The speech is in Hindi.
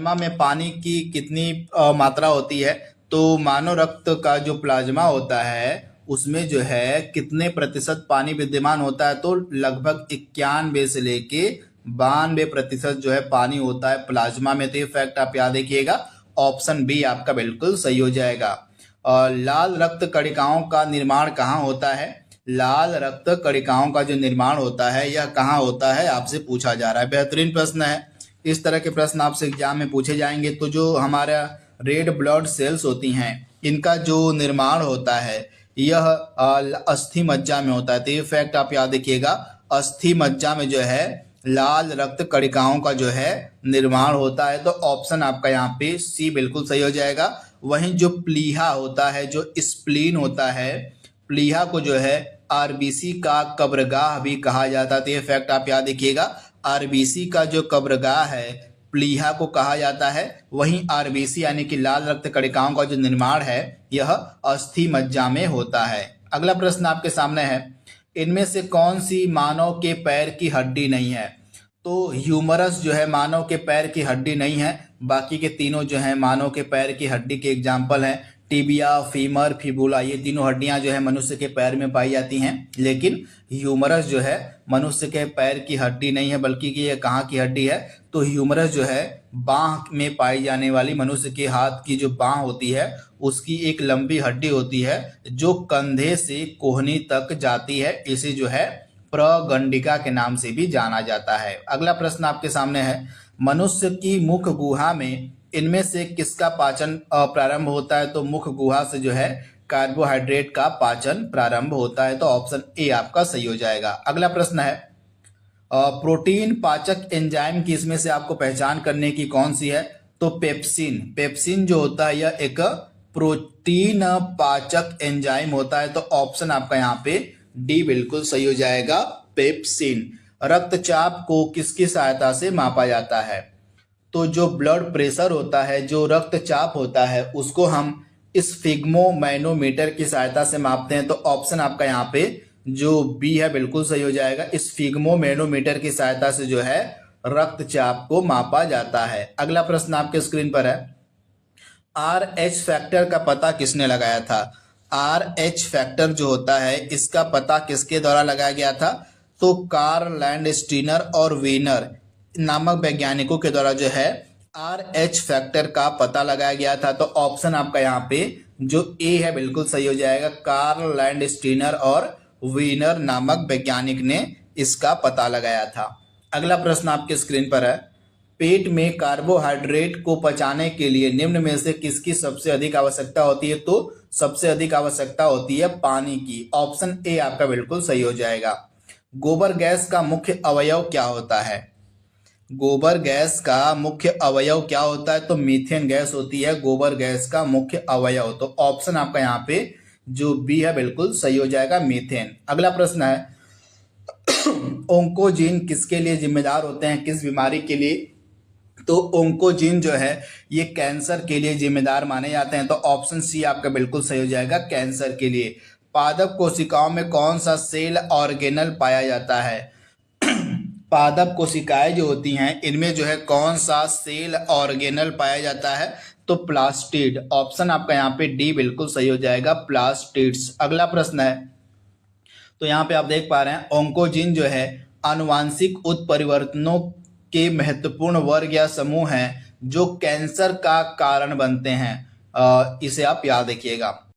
प्लाज्मा में पानी की कितनी मात्रा होती है? तो मानव रक्त का जो प्लाज्मा होता है उसमें जो है कितने प्रतिशत पानी विद्यमान होता है? तो लगभग 91 से लेके 92% जो है पानी होता है प्लाज्मा में। तो ये फैक्ट आप याद रखिएगा, ऑप्शन बी आपका बिल्कुल सही हो जाएगा। और लाल रक्त कणिकाओं का निर्माण कहाँ होता है? लाल रक्त कणिकाओं का जो निर्माण होता है यह कहाँ होता है, आपसे पूछा जा रहा है। बेहतरीन प्रश्न है। इस तरह के प्रश्न आपसे एग्जाम में पूछे जाएंगे। तो जो हमारा रेड ब्लड सेल्स होती हैं इनका जो निर्माण होता है यह अस्थि मज्जा में होता है। तो ये फैक्ट आप याद रखिएगा, अस्थि मज्जा में जो है लाल रक्त कणिकाओं का जो है निर्माण होता है। तो ऑप्शन आपका यहाँ पे सी बिल्कुल सही हो जाएगा। वहीं जो प्लीहा होता है, जो स्प्लीन होता है, प्लीहा को जो है आरबीसी का कब्रगाह भी कहा जाता है। तो ये फैक्ट आप याद रखिएगा, आरबीसी का जो कब्रगाह है प्लीहा को कहा जाता है। वहीं आरबीसी यानी कि लाल रक्त कणिकाओं का जो निर्माण है यह अस्थि मज्जा में होता है। अगला प्रश्न आपके सामने है, इनमें से कौन सी मानव के पैर की हड्डी नहीं है? तो ह्यूमरस जो है मानव के पैर की हड्डी नहीं है। बाकी के तीनों जो है मानव के पैर की हड्डी के एग्जाम्पल हैं। टिबिया, फीमर, फिबुला, ये तीनों हड्डियां जो है मनुष्य के पैर में पाई जाती हैं। लेकिन ह्यूमरस जो है मनुष्य के पैर की हड्डी नहीं है, बल्कि कि ये कहाँ की हड्डी है? तो ह्यूमरस जो है बांह में पाई जाने वाली, मनुष्य के हाथ की जो बांह होती है उसकी एक लंबी हड्डी होती है जो कंधे से कोहनी तक जाती है। इसे जो है प्रगंडिका के नाम से भी जाना जाता है। अगला प्रश्न आपके सामने है, मनुष्य की मुख गुहा में इनमें से किसका पाचन प्रारंभ होता है? तो मुख गुहा से जो है कार्बोहाइड्रेट का पाचन प्रारंभ होता है। तो ऑप्शन ए आपका सही हो जाएगा। अगला प्रश्न है, प्रोटीन पाचक एंजाइम की इसमें से आपको पहचान करने की कौन सी है? तो पेप्सिन। पेप्सिन जो होता है यह एक प्रोटीन पाचक एंजाइम होता है। तो ऑप्शन आपका यहाँ पे डी बिल्कुल सही हो जाएगा, पेप्सिन। रक्तचाप को किसकी सहायता से मापा जाता है? तो जो ब्लड प्रेशर होता है, जो रक्तचाप होता है, उसको हम स्फिग्मोमैनोमीटर की सहायता से मापते हैं। तो ऑप्शन आपका यहाँ पे जो बी है बिल्कुल सही हो जाएगा। स्फिग्मोमैनोमीटर की सहायता से जो है रक्तचाप को मापा जाता है। अगला प्रश्न आपके स्क्रीन पर है, RH फैक्टर का पता किसने लगाया था? RH फैक्टर जो होता है इसका पता किसके द्वारा लगाया गया था? तो कार्ल लैंडस्टीनर और वीनर नामक वैज्ञानिकों के द्वारा जो है RH फैक्टर का पता लगाया गया था। तो ऑप्शन आपका यहाँ पे जो ए है बिल्कुल सही हो जाएगा, कार्ल लैंडस्टीनर और वीनर नामक वैज्ञानिक ने इसका पता लगाया था। अगला प्रश्न आपके स्क्रीन पर है, पेट में कार्बोहाइड्रेट को पचाने के लिए निम्न में से किसकी सबसे अधिक आवश्यकता होती है? तो सबसे अधिक आवश्यकता होती है पानी की। ऑप्शन ए आपका बिल्कुल सही हो जाएगा। गोबर गैस का मुख्य अवयव क्या होता है? गोबर गैस का मुख्य अवयव क्या होता है? तो मीथेन गैस होती है गोबर गैस का मुख्य अवयव। तो ऑप्शन आपका यहाँ पे जो बी है बिल्कुल सही हो जाएगा, मीथेन। अगला प्रश्न है, ओंकोजीन किसके लिए जिम्मेदार होते हैं, किस बीमारी के लिए? तो ओंकोजीन जो है ये कैंसर के लिए जिम्मेदार माने जाते हैं। तो ऑप्शन सी आपका बिल्कुल सही हो जाएगा, कैंसर के लिए। पादप कोशिकाओं में कौन सा सेल ऑर्गेनल पाया जाता है? पादप कोशिकाएं जो होती हैं इनमें जो है कौन सा सेल ऑर्गेनल पाया जाता है? तो प्लास्टिड। ऑप्शन आपका यहाँ पे डी बिल्कुल सही हो जाएगा, प्लास्टिड्स। अगला प्रश्न है, तो यहाँ पे आप देख पा रहे हैं ओंकोजीन जो है आनुवांशिक उत्परिवर्तनों के महत्वपूर्ण वर्ग या समूह हैं जो कैंसर का कारण बनते हैं। इसे आप याद रखिएगा।